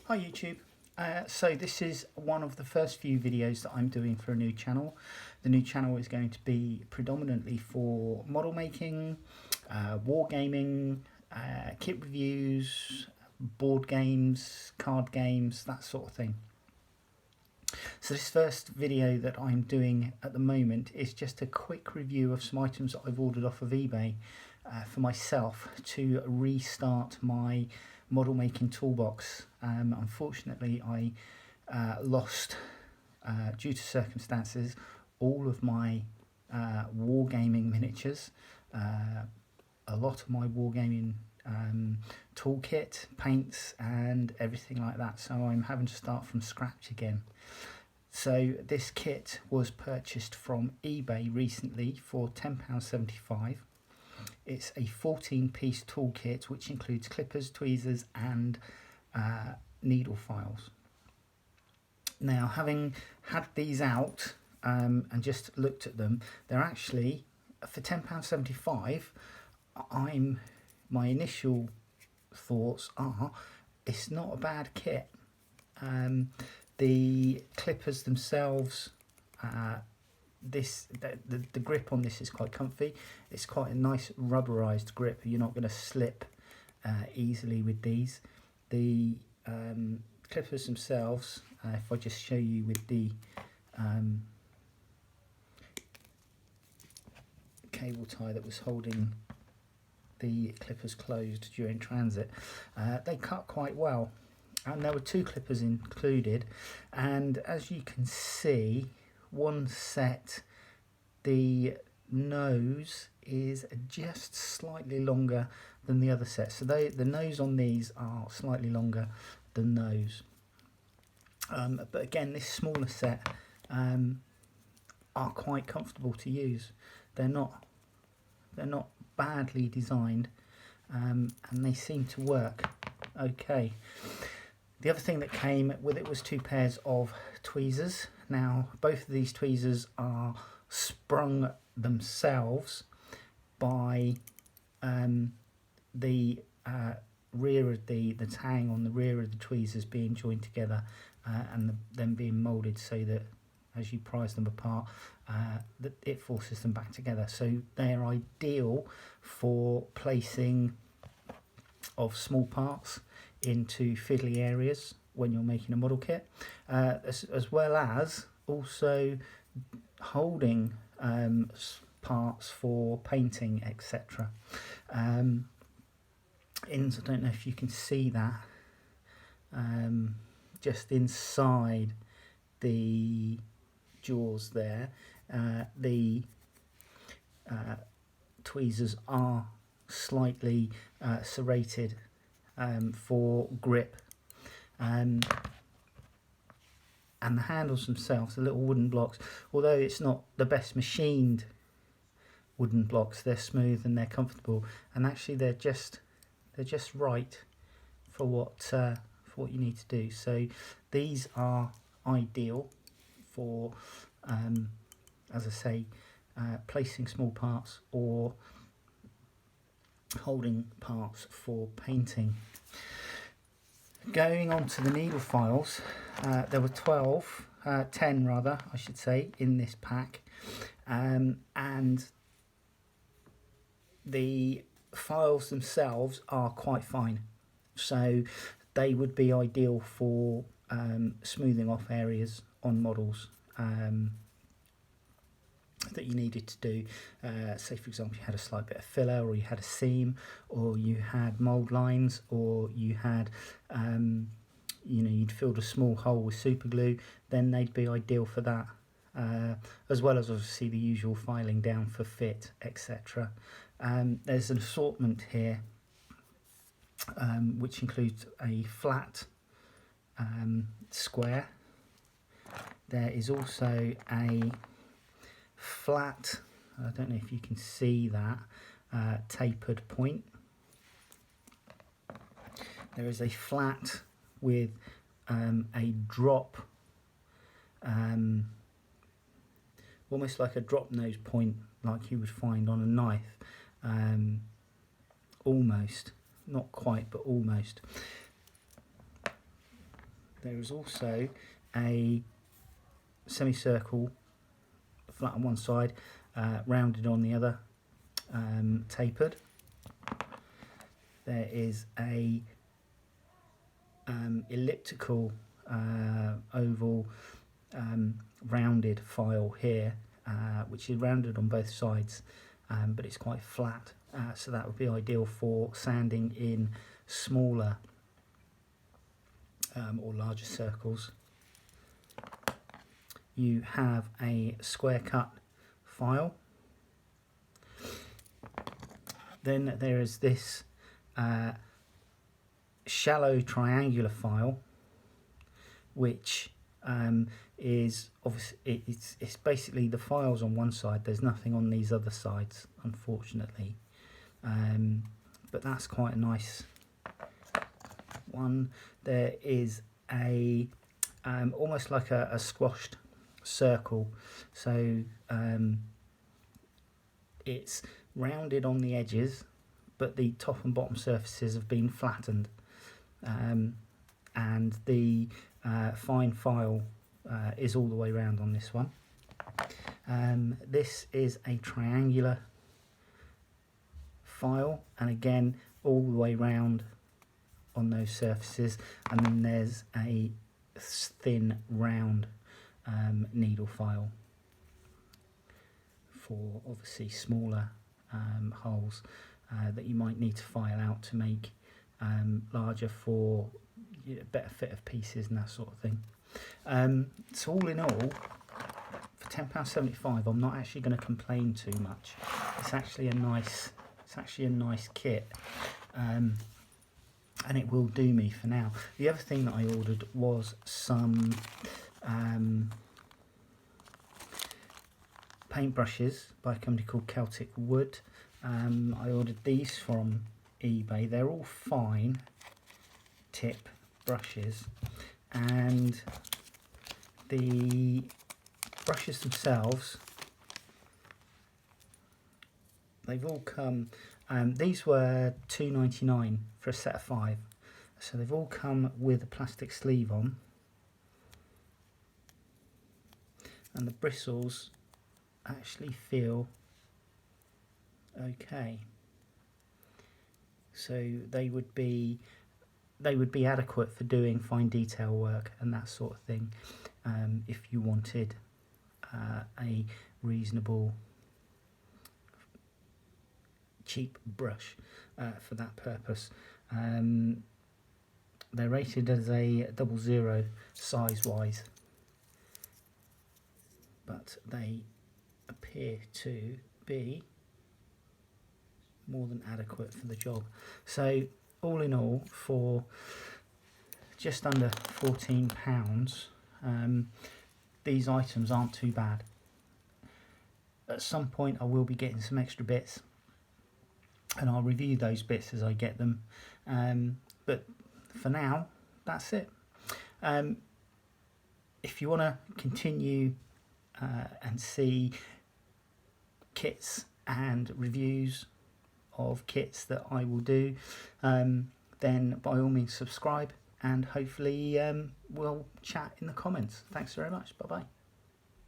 Hi YouTube. So this is one of the first few videos that I'm doing for a new channel. The new channel is going to be predominantly for model making, wargaming, kit reviews, board games, card games, that sort of thing. So this first video that I'm doing at the moment is just a quick review of some items that I've ordered off of eBay for myself to restart my model making toolbox. Unfortunately, I lost, due to circumstances, all of my wargaming miniatures, a lot of my wargaming toolkit, paints and everything like that, so I'm having to start from scratch again. So this kit was purchased from eBay recently for £10.75. It's a 14-piece toolkit which includes clippers, tweezers and needle files. Now, having had these out and just looked at them, they're actually, for £10.75, my initial thoughts are it's not a bad kit. The clippers themselves, the grip on this is quite comfy. It's quite a nice rubberized grip. You're not going to slip easily with these. The clippers themselves, if I just show you with the cable tie that was holding the clippers closed during transit, they cut quite well, and there were two clippers included, and as you can see, one set, the nose is just slightly longer than the other set, so the nose on these are slightly longer than those, but again, this smaller set are quite comfortable to use. They're not badly designed, and they seem to work okay. The other thing that came with it was two pairs of tweezers. Now, both of these tweezers are sprung themselves by the rear of the tang on the rear of the tweezers being joined together and them being moulded so that as you prise them apart, that it forces them back together. So they are ideal for placing of small parts into fiddly areas when you're making a model kit, as well as also holding parts for painting, etc. I don't know if you can see that, just inside the jaws there, the tweezers are slightly serrated for grip, and the handles themselves, the little wooden blocks, although it's not the best machined wooden blocks, they're smooth and they're comfortable, and actually they're just right for what you need to do. So these are ideal for, as I say, placing small parts or holding parts for painting. Going on to the needle files, there were 10 rather, I should say, in this pack, and the files themselves are quite fine, so they would be ideal for smoothing off areas on models that you needed to do. Say for example you had a slight bit of filler, or you had a seam, or you had mould lines, or you had you'd filled a small hole with super glue, then they'd be ideal for that, as well as obviously the usual filing down for fit, etc. There's an assortment here which includes a flat square. There is also a flat, I don't know if you can see that, tapered point. There is a flat with a drop, almost like a drop nose point like you would find on a knife, almost, not quite but almost. there is also a semicircle, flat on one side, rounded on the other, tapered. There is a elliptical oval rounded file here, which is rounded on both sides, but it's quite flat, so that would be ideal for sanding in smaller or larger circles. You have a square cut file. Then there is this shallow triangular file, which is obviously it's basically the files on one side. There's nothing on these other sides, unfortunately, but that's quite a nice one. There is a almost like a squashed circle, so it's rounded on the edges, but the top and bottom surfaces have been flattened, and the fine file is all the way round on this one. This is a triangular file, and again all the way round on those surfaces, and then there's a thin round needle file for obviously smaller holes that you might need to file out to make larger for better fit of pieces and that sort of thing. So all in all, for £10.75, I'm not actually going to complain too much. It's actually a nice kit, and it will do me for now. The other thing that I ordered was some paintbrushes by a company called Celtic Wood. I ordered these from eBay. They're all fine tip brushes, and the brushes themselves, they've all come, these were £2.99 for a set of 5, so they've all come with a plastic sleeve on, and the bristles actually feel okay, so they would be adequate for doing fine detail work and that sort of thing, if you wanted a reasonable cheap brush for that purpose. They're rated as a 00 size wise, but they appear to be more than adequate for the job. So all in all, for just under £14, these items aren't too bad. At some point I will be getting some extra bits, and I'll review those bits as I get them, but for now that's it. If you want to continue and see kits and reviews of kits that I will do, then by all means subscribe, and hopefully we'll chat in the comments. Thanks very much. Bye bye.